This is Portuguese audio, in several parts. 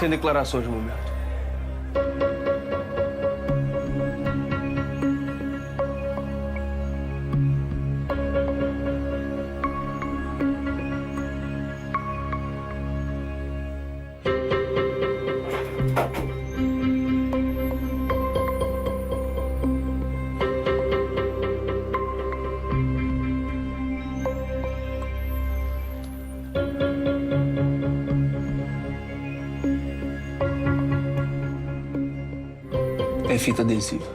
Sem declarações no momento. É fita adesiva.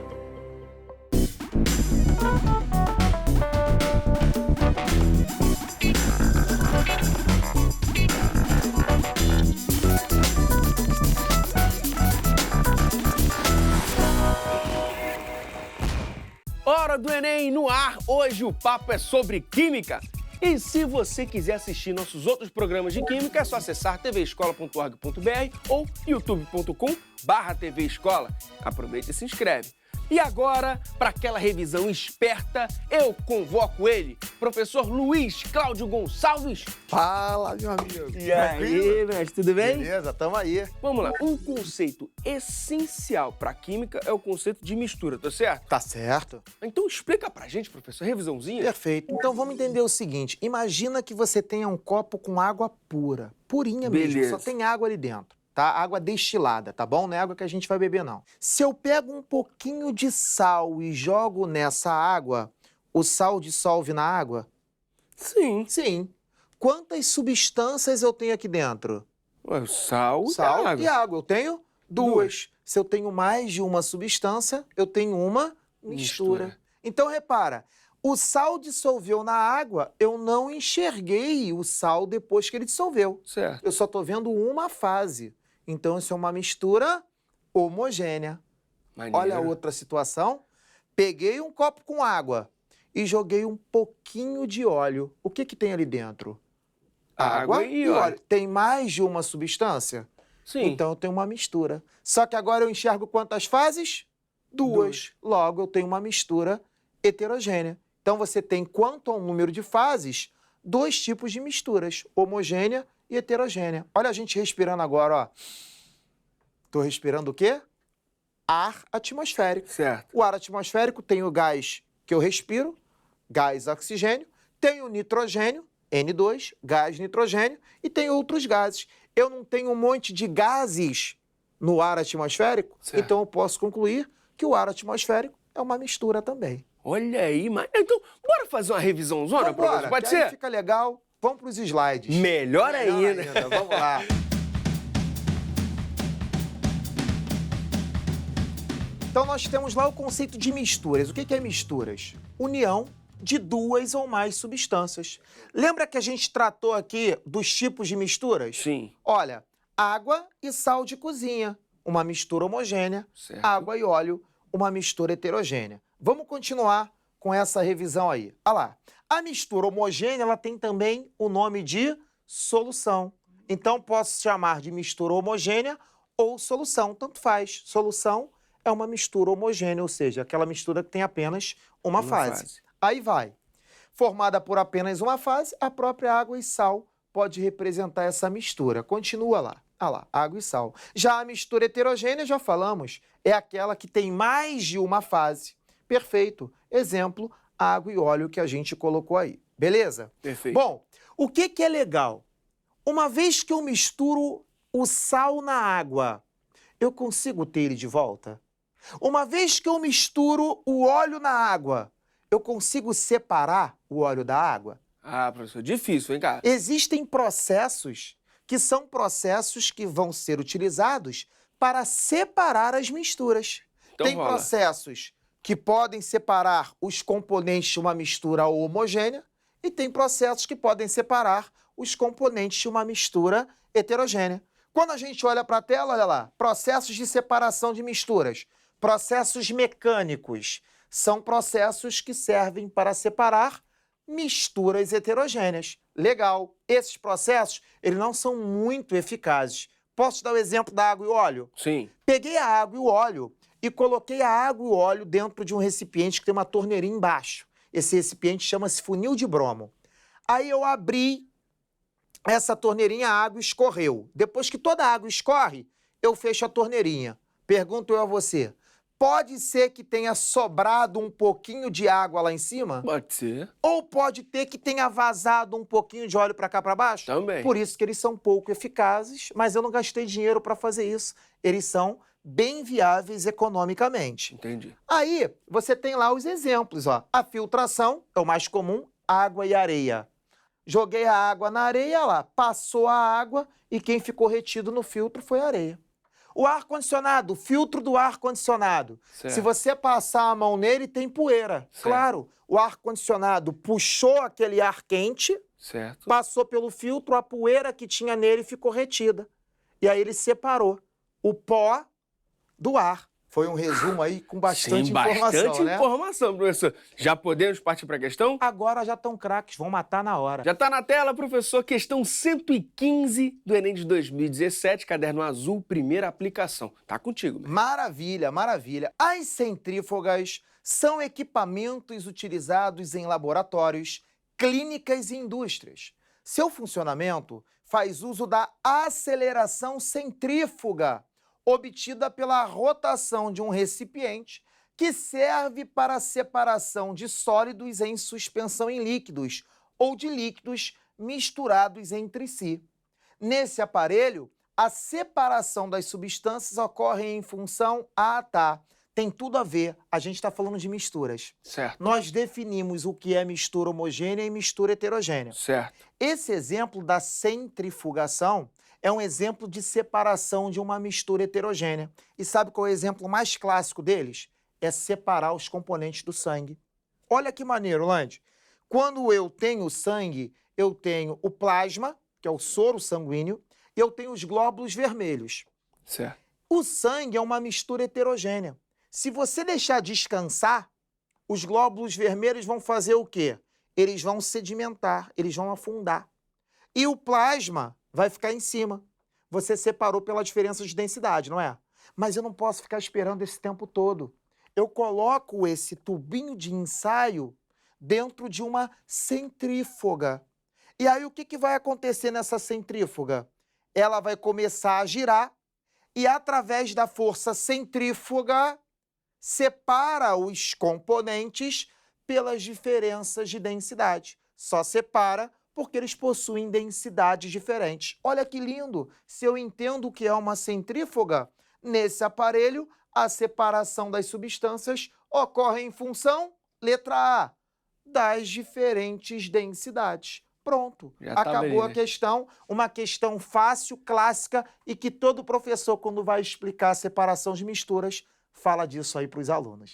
Hora do Enem no ar! Hoje o papo é sobre química. E se você quiser assistir nossos outros programas de química, é só acessar tvescola.org.br ou youtube.com/TV Escola. Aproveita e se inscreve. E agora, para aquela revisão esperta, eu convoco ele, professor Luiz Cláudio Gonçalves. Fala, meu amigo. E aí, mestre, tudo bem? Beleza, tamo aí. Vamos lá, um conceito essencial para química é o conceito de mistura, tá certo? Tá certo. Então explica pra gente, professor, revisãozinha. Perfeito. Então vamos entender o seguinte. Imagina que você tenha um copo com água pura. Purinha mesmo, Beleza. só tem água ali dentro. Tá? Água destilada, tá bom? Não é água que a gente vai beber, não. Se eu pego um pouquinho de sal e jogo nessa água, o sal dissolve na água? Sim. Sim. Quantas substâncias eu tenho aqui dentro? Ué, sal Sal e água. Eu tenho duas. Se eu tenho mais de uma substância, eu tenho uma mistura. Então, repara, o sal dissolveu na água, eu não enxerguei o sal depois que ele dissolveu. Certo. Eu só estou vendo uma fase. Então, isso é uma mistura homogênea. Maneiro. Olha a outra situação. Peguei um copo com água e joguei um pouquinho de óleo. O que tem ali dentro? Água e óleo. Tem mais de uma substância? Sim. Então, eu tenho uma mistura. Só que agora eu enxergo quantas fases? Duas. Logo, eu tenho uma mistura heterogênea. Então, você tem, quanto ao número de fases, dois tipos de misturas, homogênea e heterogênea. Olha a gente respirando agora, ó. Estou respirando o quê? Ar atmosférico. Certo. O ar atmosférico tem o gás que eu respiro, gás oxigênio, tem o nitrogênio, N2, gás nitrogênio, e tem outros gases. Eu não tenho um monte de gases no ar atmosférico, Certo. então eu posso concluir que o ar atmosférico é uma mistura também. Olha aí, mas... Então, bora fazer uma revisãozona, professor? Pode que aí ser? fica legal. Vamos para os slides. Melhor ainda. Vamos lá. Então, nós temos lá o conceito de misturas. O que é misturas? União de duas ou mais substâncias. Lembra que a gente tratou aqui dos tipos de misturas? Sim. Olha, água e sal de cozinha, uma mistura homogênea. Certo. Água e óleo, uma mistura heterogênea. Vamos continuar com essa revisão aí. Olha lá. A mistura homogênea, ela tem também o nome de solução. Então, posso chamar de mistura homogênea ou solução, tanto faz. Solução é uma mistura homogênea, ou seja, aquela mistura que tem apenas uma fase. Aí vai. Formada por apenas uma fase, a própria água e sal pode representar essa mistura. Continua lá. Ah lá, água e sal. Já a mistura heterogênea, já falamos, é aquela que tem mais de uma fase. Perfeito. Exemplo, água e óleo que a gente colocou aí. Beleza? Perfeito. Bom, o que é legal? Uma vez que eu misturo o sal na água, eu consigo ter ele de volta? Uma vez que eu misturo o óleo na água, eu consigo separar o óleo da água? Ah, professor, difícil, vem cá. Existem processos que são processos que vão ser utilizados para separar as misturas. Então Tem rola. processos que podem separar os componentes de uma mistura homogênea e tem processos que podem separar os componentes de uma mistura heterogênea. Quando a gente olha para a tela, olha lá, processos de separação de misturas, processos mecânicos, são processos que servem para separar misturas heterogêneas. Legal. Esses processos, eles não são muito eficazes. Posso te dar o exemplo da água e óleo? Sim. Peguei a água e o óleo e coloquei a água e o óleo dentro de um recipiente que tem uma torneirinha embaixo. Esse recipiente chama-se funil de bromo. Aí eu abri essa torneirinha, a água escorreu. Depois que toda a água escorre, eu fecho a torneirinha. Pergunto eu a você, pode ser que tenha sobrado um pouquinho de água lá em cima? Pode ser. Ou pode ter que tenha vazado um pouquinho de óleo para cá para baixo? Também. Por isso que eles são pouco eficazes, mas eu não gastei dinheiro para fazer isso. Eles são bem viáveis economicamente. Entendi. Aí, você tem lá os exemplos, ó. A filtração é o mais comum, água e areia. Joguei a água na areia, lá, passou a água e quem ficou retido no filtro foi a areia. O ar-condicionado, o filtro do ar-condicionado. Certo. Se você passar a mão nele, tem poeira. Certo. Claro, o ar-condicionado puxou aquele ar quente, Certo. passou pelo filtro, a poeira que tinha nele ficou retida. E aí ele separou o pó do ar. Foi um resumo aí com bastante informação, bastante né? informação, professor. Já podemos partir para a questão? Agora já estão craques, vão matar na hora. Já está na tela, professor, questão 115 do Enem de 2017, caderno azul, primeira aplicação. Tá contigo, meu. Maravilha, maravilha. As centrífugas são equipamentos utilizados em laboratórios, clínicas e indústrias. Seu funcionamento faz uso da aceleração centrífuga, obtida pela rotação de um recipiente que serve para a separação de sólidos em suspensão em líquidos ou de líquidos misturados entre si. Nesse aparelho, a separação das substâncias ocorre em função tem tudo a ver, a gente está falando de misturas. Certo. Nós definimos o que é mistura homogênea e mistura heterogênea. Certo. Esse exemplo da centrifugação é um exemplo de separação de uma mistura heterogênea. E sabe qual é o exemplo mais clássico deles? É separar os componentes do sangue. Olha que maneiro, Lande. Quando eu tenho sangue, eu tenho o plasma, que é o soro sanguíneo, e eu tenho os glóbulos vermelhos. Certo. O sangue é uma mistura heterogênea. Se você deixar descansar, os glóbulos vermelhos vão fazer o quê? Eles vão sedimentar, eles vão afundar. E o plasma vai ficar em cima. Você separou pela diferença de densidade, não é? Mas eu não posso ficar esperando esse tempo todo. Eu coloco esse tubinho de ensaio dentro de uma centrífuga. E aí o que vai acontecer nessa centrífuga? Ela vai começar a girar e, através da força centrífuga, separa os componentes pelas diferenças de densidade. Só separa porque eles possuem densidades diferentes. Olha que lindo! Se eu entendo o que é uma centrífuga, nesse aparelho, a separação das substâncias ocorre em função, letra A, das diferentes densidades. Pronto, acabou a questão, uma questão fácil, clássica e que todo professor, quando vai explicar a separação de misturas, fala disso aí para os alunos.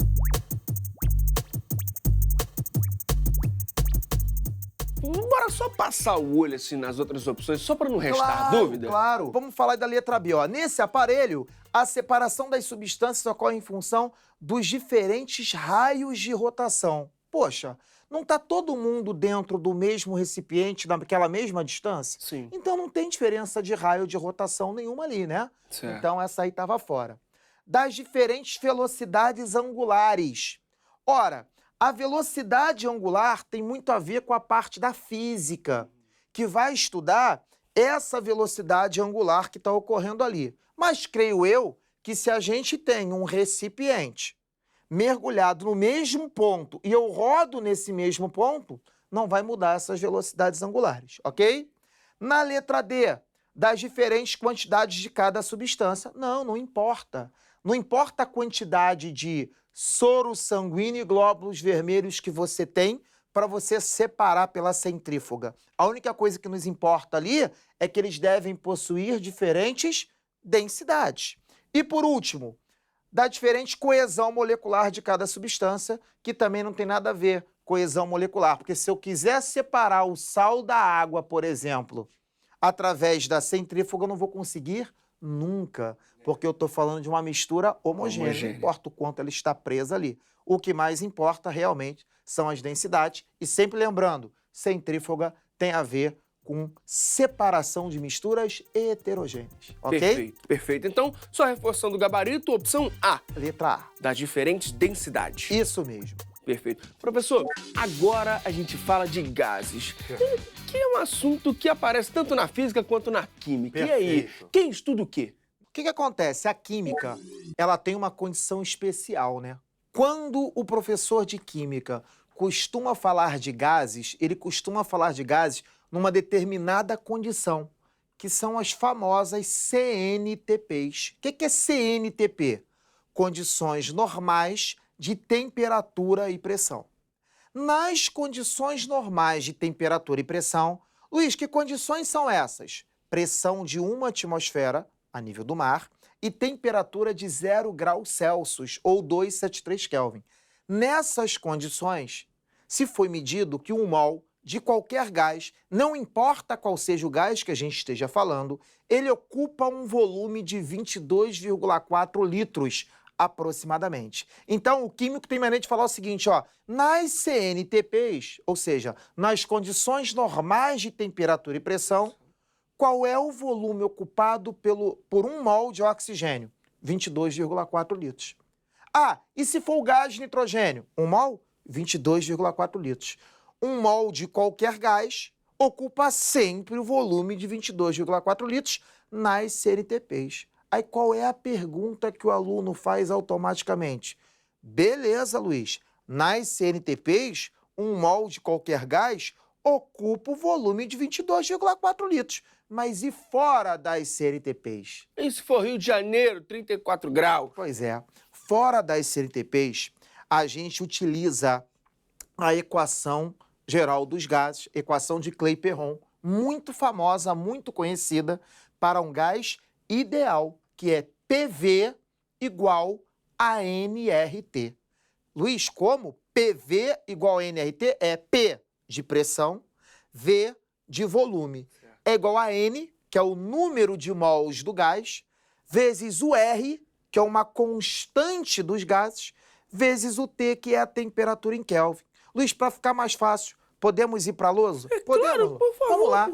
Bora só passar o olho assim nas outras opções, só para não restar dúvida? Claro. Vamos falar da letra B. Ó. Nesse aparelho, a separação das substâncias ocorre em função dos diferentes raios de rotação. Poxa, não está todo mundo dentro do mesmo recipiente, naquela mesma distância? Sim. Então não tem diferença de raio de rotação nenhuma ali, né? Certo. Então essa aí estava fora. Das diferentes velocidades angulares. Ora, a velocidade angular tem muito a ver com a parte da física, que vai estudar essa velocidade angular que está ocorrendo ali. Mas creio eu que se a gente tem um recipiente mergulhado no mesmo ponto e eu rodo nesse mesmo ponto, não vai mudar essas velocidades angulares, ok? Na letra D, das diferentes quantidades de cada substância. Não importa. Não importa a quantidade de soro sanguíneo e glóbulos vermelhos que você tem para você separar pela centrífuga. A única coisa que nos importa ali é que eles devem possuir diferentes densidades. E por último, da diferente coesão molecular de cada substância, que também não tem nada a ver coesão molecular, porque se eu quiser separar o sal da água, por exemplo, através da centrífuga, eu não vou conseguir nunca, porque eu estou falando de uma mistura homogênea, não importa o quanto ela está presa ali. O que mais importa realmente são as densidades, e sempre lembrando, centrífuga tem a ver com separação de misturas heterogêneas, ok? Perfeito, perfeito. Então, só reforçando o gabarito, opção A. Letra A. Das diferentes densidades. Isso mesmo. Perfeito. Professor, agora a gente fala de gases, que é um assunto que aparece tanto na física quanto na química. Perfeito. E aí, quem estuda o quê? que acontece? A química, ela tem uma condição especial, né? Quando o professor de química costuma falar de gases, ele costuma falar de gases numa determinada condição, que são as famosas CNTPs. O que é CNTP? Condições normais de temperatura e pressão. Nas condições normais de temperatura e pressão, Luiz, que condições são essas? Pressão de 1 atmosfera, a nível do mar, e temperatura de 0 graus Celsius, ou 273 Kelvin. Nessas condições, se foi medido que 1 mol de qualquer gás, não importa qual seja o gás que a gente esteja falando, ele ocupa um volume de 22,4 litros, aproximadamente. Então, o químico tem maneira de falar o seguinte, ó, nas CNTPs, ou seja, nas condições normais de temperatura e pressão, qual é o volume ocupado por 1 mol de oxigênio? 22,4 litros. Ah, e se for o gás de nitrogênio? 1 mol? 22,4 litros. 1 mol de qualquer gás ocupa sempre o volume de 22,4 litros nas CNTPs. Aí qual é a pergunta que o aluno faz automaticamente? Beleza, Luiz. Nas CNTPs, 1 mol de qualquer gás ocupa o volume de 22,4 litros. Mas e fora das CNTPs? E se for Rio de Janeiro, 34 graus? Pois é. Fora das CNTPs, a gente utiliza a equação geral dos gases, equação de Clapeyron, muito famosa, muito conhecida, para um gás ideal, que é PV igual a nRT. Luiz, como? PV igual a nRT é P de pressão, V de volume. É igual a N, que é o número de mols do gás, vezes o R, que é uma constante dos gases, vezes o T, que é a temperatura em Kelvin. Luiz, para ficar mais fácil, podemos ir para a lousa? Podemos? Claro, por favor. Vamos lá.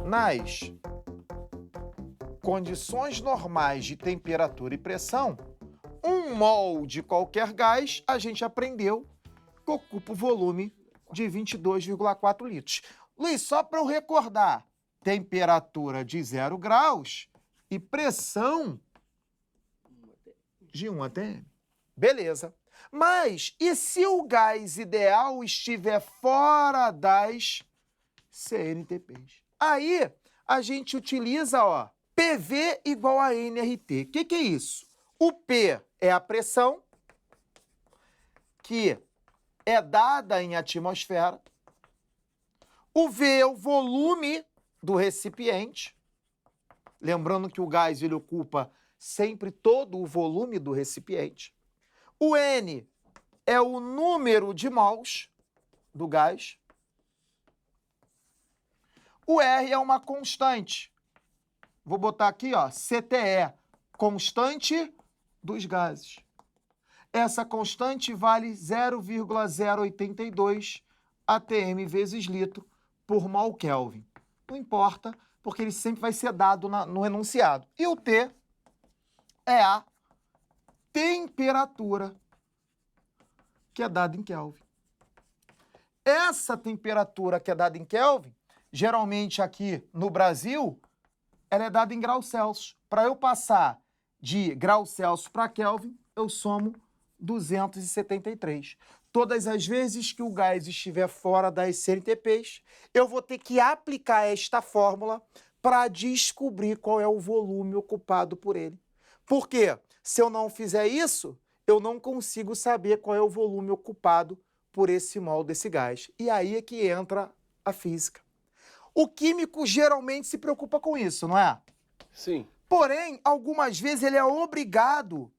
Nas condições normais de temperatura e pressão, 1 mol de qualquer gás, a gente aprendeu que ocupa o volume de 22,4 litros. Luiz, só para eu recordar, temperatura de 0 graus e pressão de 1 atm. Beleza. Mas e se o gás ideal estiver fora das CNTPs? Aí a gente utiliza, ó, PV igual a nRT. O que é isso? O P é a pressão, que é dada em atmosfera. O V é o volume do recipiente. Lembrando que o gás ele ocupa sempre todo o volume do recipiente. O N é o número de mols do gás. O R é uma constante. Vou botar aqui, ó, CTE, constante dos gases. Essa constante vale 0,082 atm vezes litro por mol Kelvin. Não importa, porque ele sempre vai ser dado no enunciado. E o T é a temperatura que é dada em Kelvin. Essa temperatura que é dada em Kelvin, geralmente aqui no Brasil, ela é dada em graus Celsius. Para eu passar de graus Celsius para Kelvin, eu somo 273. Todas as vezes que o gás estiver fora das CNTPs, eu vou ter que aplicar esta fórmula para descobrir qual é o volume ocupado por ele. Por quê? Se eu não fizer isso, eu não consigo saber qual é o volume ocupado por esse mol desse gás. E aí é que entra a física. O químico geralmente se preocupa com isso, não é? Sim. Porém, algumas vezes ele é obrigado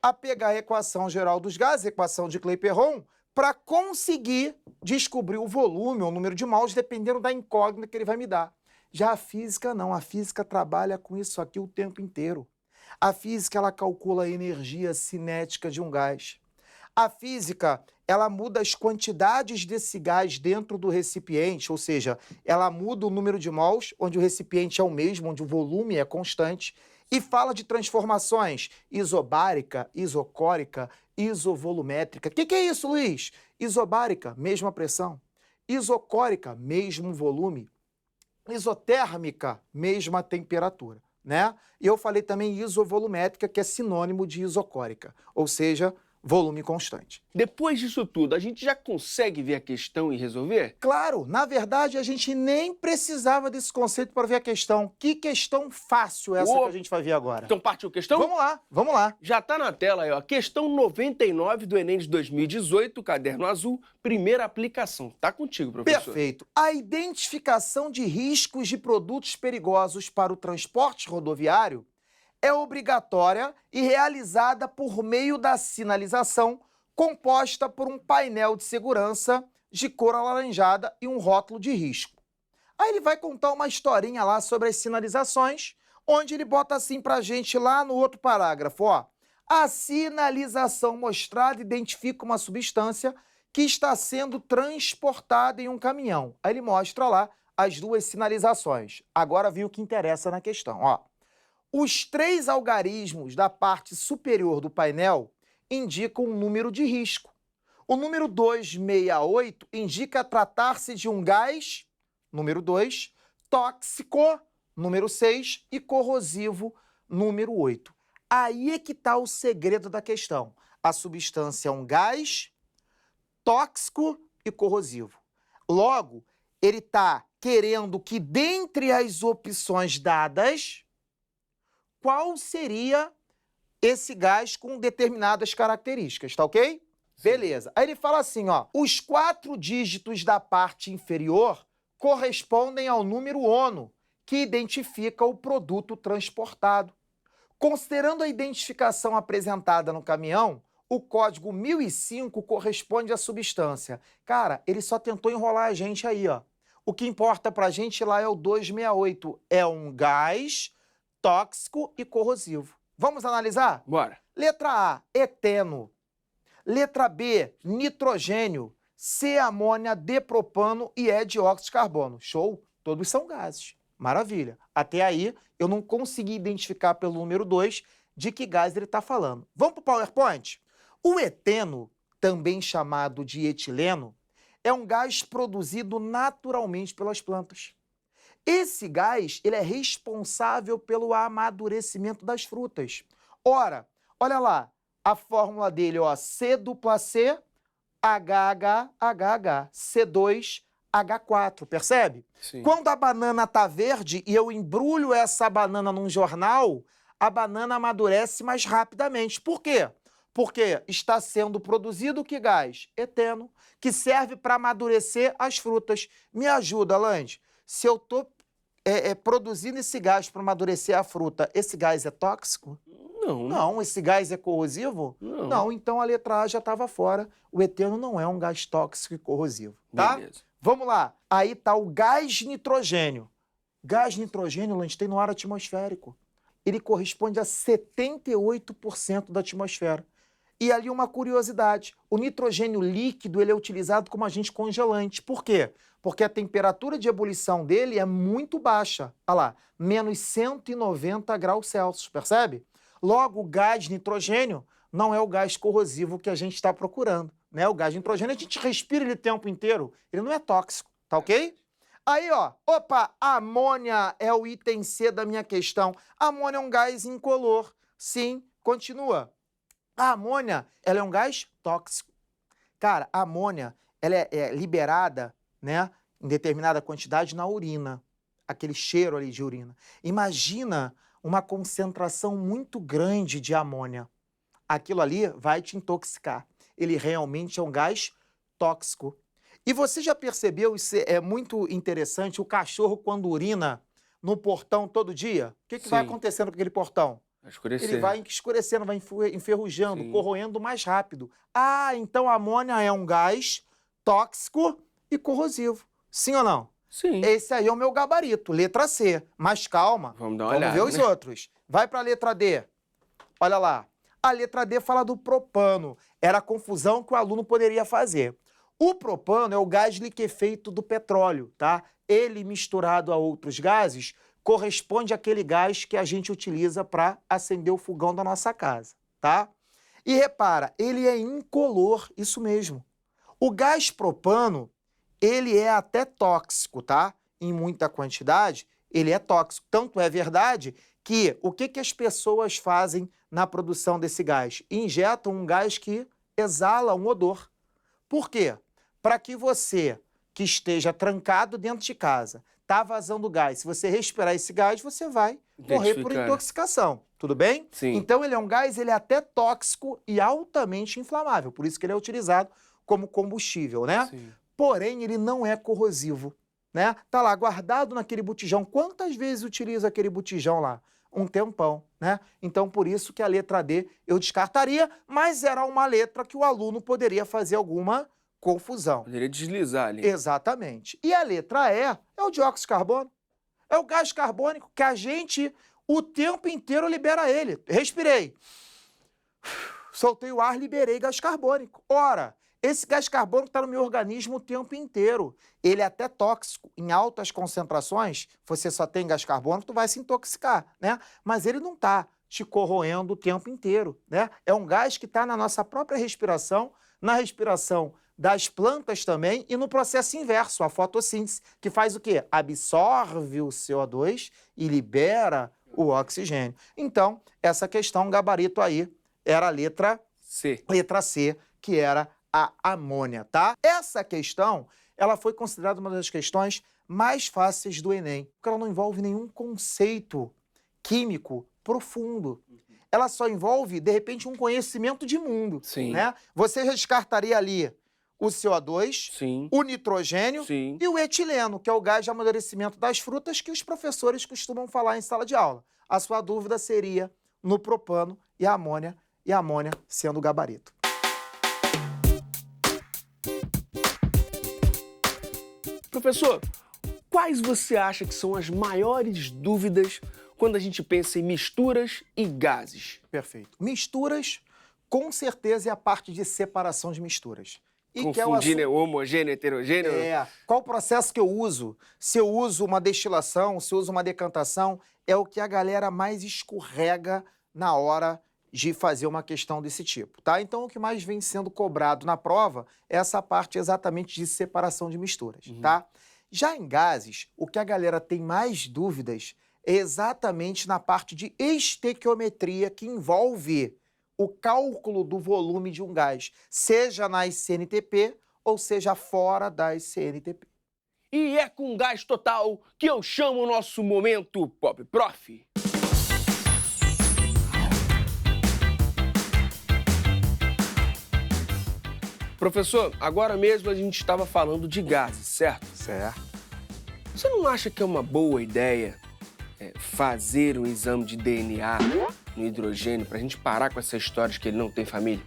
a pegar a equação geral dos gases, a equação de Clapeyron, para conseguir descobrir o volume ou o número de mols, dependendo da incógnita que ele vai me dar. Já a física não, a física trabalha com isso aqui o tempo inteiro. A física, ela calcula a energia cinética de um gás. A física, ela muda as quantidades desse gás dentro do recipiente, ou seja, ela muda o número de mols, onde o recipiente é o mesmo, onde o volume é constante, e fala de transformações isobárica, isocórica, isovolumétrica. O que é isso, Luiz? Isobárica, mesma pressão. Isocórica, mesmo volume. Isotérmica, mesma temperatura, né? E eu falei também isovolumétrica, que é sinônimo de isocórica, ou seja, volume constante. Depois disso tudo, a gente já consegue ver a questão e resolver? Claro, na verdade a gente nem precisava desse conceito para ver a questão. Que questão fácil essa que a gente vai ver agora. Então partiu questão? Vamos lá. Já tá na tela aí, ó. Questão 99 do Enem de 2018, caderno azul, primeira aplicação. Tá contigo, professor. Perfeito. A identificação de riscos de produtos perigosos para o transporte rodoviário é obrigatória e realizada por meio da sinalização composta por um painel de segurança de cor alaranjada e um rótulo de risco. Aí ele vai contar uma historinha lá sobre as sinalizações, onde ele bota assim pra gente lá no outro parágrafo, ó. A sinalização mostrada identifica uma substância que está sendo transportada em um caminhão. Aí ele mostra lá as duas sinalizações. Agora vem o que interessa na questão, ó. Os 3 algarismos da parte superior do painel indicam um número de risco. O número 268 indica tratar-se de um gás, número 2, tóxico, número 6, e corrosivo, número 8. Aí é que está o segredo da questão. A substância é um gás tóxico e corrosivo. Logo, ele está querendo que, dentre as opções dadas, qual seria esse gás com determinadas características, tá ok? Beleza. Aí ele fala assim, ó, os 4 dígitos da parte inferior correspondem ao número ONU, que identifica o produto transportado. Considerando a identificação apresentada no caminhão, o código 1005 corresponde à substância. Cara, ele só tentou enrolar a gente aí, ó. O que importa pra gente lá é o 268. É um gás tóxico e corrosivo. Vamos analisar? Bora. Letra A, eteno. Letra B, nitrogênio. C, amônia, D, propano e E, dióxido de carbono. Show? Todos são gases. Maravilha. Até aí, eu não consegui identificar pelo número 2 de que gás ele está falando. Vamos para o PowerPoint? O eteno, também chamado de etileno, é um gás produzido naturalmente pelas plantas. Esse gás ele é responsável pelo amadurecimento das frutas. Ora, olha lá, a fórmula dele, ó, C+C, HHHH, C2H4, percebe? Sim. Quando a banana está verde e eu embrulho essa banana num jornal, a banana amadurece mais rapidamente. Por quê? Porque está sendo produzido que gás? Eteno, que serve para amadurecer as frutas. Me ajuda, Lande. Se eu estou produzindo esse gás para amadurecer a fruta, esse gás é tóxico? Não. Não. Esse gás é corrosivo? Não. Então a letra A já estava fora. O eteno não é um gás tóxico e corrosivo, tá? Beleza. Vamos lá. Aí está o gás nitrogênio. Gás nitrogênio, Lande, tem no ar atmosférico. Ele corresponde a 78% da atmosfera. E ali uma curiosidade, o nitrogênio líquido ele é utilizado como agente congelante. Por quê? Porque a temperatura de ebulição dele é muito baixa. Olha lá, menos 190 graus Celsius, percebe? Logo, o gás nitrogênio não é o gás corrosivo que a gente está procurando, né? O gás nitrogênio a gente respira ele o tempo inteiro, ele não é tóxico, tá ok? Aí, ó, opa, amônia é o item C da minha questão. Amônia é um gás incolor. Sim, continua. A amônia, ela é um gás tóxico. Cara, a amônia, ela é liberada, né, em determinada quantidade na urina. Aquele cheiro ali de urina. Imagina uma concentração muito grande de amônia. Aquilo ali vai te intoxicar. Ele realmente é um gás tóxico. E você já percebeu, isso é muito interessante, o cachorro quando urina no portão todo dia? O que vai acontecendo com aquele portão? Escurecer. Ele vai escurecendo, vai enferrujando, Sim. corroendo mais rápido. Ah, então a amônia é um gás tóxico e corrosivo. Sim ou não? Sim. Esse aí é o meu gabarito, letra C. Mas calma, Vamos dar uma olhada, ver os né? outros. Vai para a letra D. Olha lá. A letra D fala do propano. Era a confusão que o aluno poderia fazer. O propano é o gás liquefeito do petróleo, tá? Ele misturado a outros gases corresponde àquele gás que a gente utiliza para acender o fogão da nossa casa, tá? E repara, ele é incolor, isso mesmo. O gás propano, ele é até tóxico, tá? Em muita quantidade, ele é tóxico. Tanto é verdade que o que as pessoas fazem na produção desse gás? Injetam um gás que exala um odor. Por quê? Para que você, que esteja trancado dentro de casa, tá vazando gás, se você respirar esse gás, você vai morrer por intoxicação. Tudo bem? Sim. Então, ele é um gás, ele é até tóxico e altamente inflamável. Por isso que ele é utilizado como combustível, né? Sim. Porém, ele não é corrosivo, né? Tá lá guardado naquele botijão. Quantas vezes utiliza aquele botijão lá? Um tempão, né? Então, por isso que a letra D eu descartaria, mas era uma letra que o aluno poderia fazer alguma confusão. Poderia deslizar ali. Exatamente. E a letra E é o dióxido de carbono. É o gás carbônico que a gente o tempo inteiro libera ele. Respirei. Soltei o ar, liberei gás carbônico. Ora, esse gás carbônico está no meu organismo o tempo inteiro. Ele é até tóxico. Em altas concentrações, você só tem gás carbônico, tu vai se intoxicar, né? Mas ele não está te corroendo o tempo inteiro, né? É um gás que está na nossa própria respiração, na respiração das plantas também e no processo inverso, a fotossíntese, que faz o quê? Absorve o CO2 e libera o oxigênio. Então, essa questão, gabarito aí, era a letra C, que era a amônia, tá? Essa questão, ela foi considerada uma das questões mais fáceis do Enem, porque ela não envolve nenhum conceito químico profundo. Ela só envolve, de repente, um conhecimento de mundo, Sim. né? Você já descartaria ali o CO2, Sim. o nitrogênio Sim. e o etileno, que é o gás de amadurecimento das frutas que os professores costumam falar em sala de aula. A sua dúvida seria no propano e a amônia sendo o gabarito. Professor, quais você acha que são as maiores dúvidas quando a gente pensa em misturas e gases? Perfeito. Misturas, com certeza, é a parte de separação de misturas. E Confundir, né? Homogêneo, heterogêneo? Qual o processo que eu uso? Se eu uso uma destilação, se eu uso uma decantação, é o que a galera mais escorrega na hora de fazer uma questão desse tipo, tá? Então, o que mais vem sendo cobrado na prova é essa parte exatamente de separação de misturas, tá? Já em gases, o que a galera tem mais dúvidas é exatamente na parte de estequiometria, que envolve o cálculo do volume de um gás, seja nas CNTP ou seja fora das CNTP. E é com gás total que eu chamo o nosso Momento Pop Prof. Professor, agora mesmo a gente estava falando de gases, certo? Certo. Você não acha que é uma boa ideia fazer um exame de DNA no hidrogênio para a gente parar com essa história de que ele não tem família?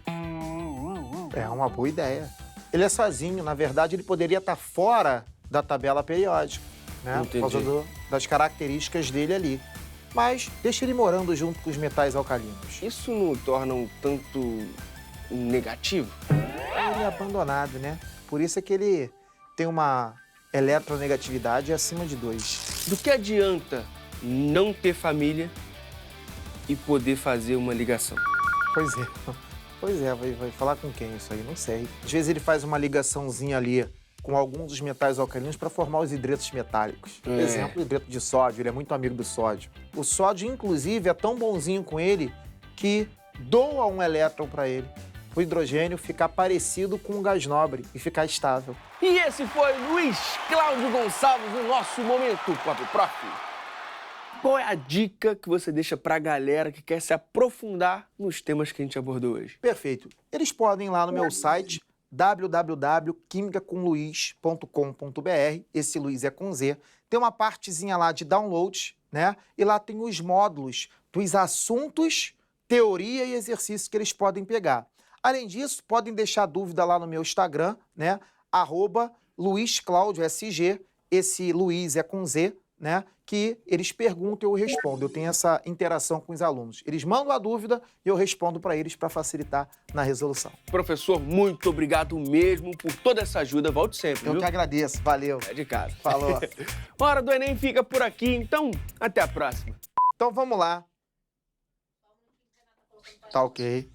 É uma boa ideia. Ele é sozinho, na verdade ele poderia estar fora da tabela periódica, né? Entendi. Por causa das características dele ali. Mas deixa ele morando junto com os metais alcalinos. Isso não torna um tanto negativo? Ele é abandonado, né? Por isso é que ele tem uma eletronegatividade acima de 2. Do que adianta não ter família e poder fazer uma ligação? Pois é, vai falar com quem isso aí? Não sei. Às vezes ele faz uma ligaçãozinha ali com alguns dos metais alcalinos para formar os hidretos metálicos. Por exemplo, o hidreto de sódio, ele é muito amigo do sódio. O sódio, inclusive, é tão bonzinho com ele que doa um elétron para ele. O hidrogênio ficar parecido com um gás nobre e ficar estável. E esse foi Luiz Cláudio Gonçalves, o nosso Momento Pop Prof. Qual é a dica que você deixa pra galera que quer se aprofundar nos temas que a gente abordou hoje? Perfeito. Eles podem ir lá no meu site www.quimicacomluiz.com.br, esse Luiz é com Z, tem uma partezinha lá de download, né? E lá tem os módulos dos assuntos, teoria e exercício que eles podem pegar. Além disso, podem deixar dúvida lá no meu Instagram, né? @LuizClaudiosG, esse Luiz é com Z, né? Que eles perguntam e eu respondo. Eu tenho essa interação com os alunos. Eles mandam a dúvida e eu respondo para eles para facilitar na resolução. Professor, muito obrigado mesmo por toda essa ajuda. Volte sempre, Eu viu? que agradeço. Valeu. É de casa. Falou. Hora do Enem fica por aqui, então até a próxima. Então vamos lá. Tá ok.